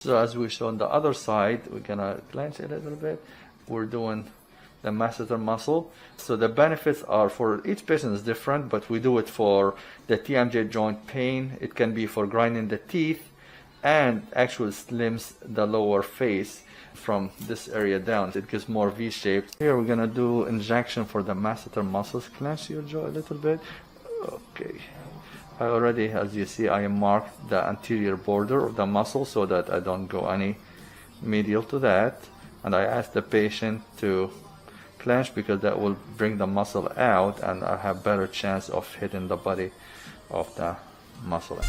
So as we show on the other side, we're gonna clench a little bit. We're doing the masseter muscle. So the benefits are, for each patient is different, but we do it for the TMJ joint pain. It can be for grinding the teeth, and actually slims the lower face from this area down. It gives more V-shaped. Here we're gonna do injection for the masseter muscles. Clench your jaw a little bit. Okay. I already, as you see, I marked the anterior border of the muscle so that I don't go any medial to that. And I ask the patient to clench because that will bring the muscle out and I have better chance of hitting the body of the muscle.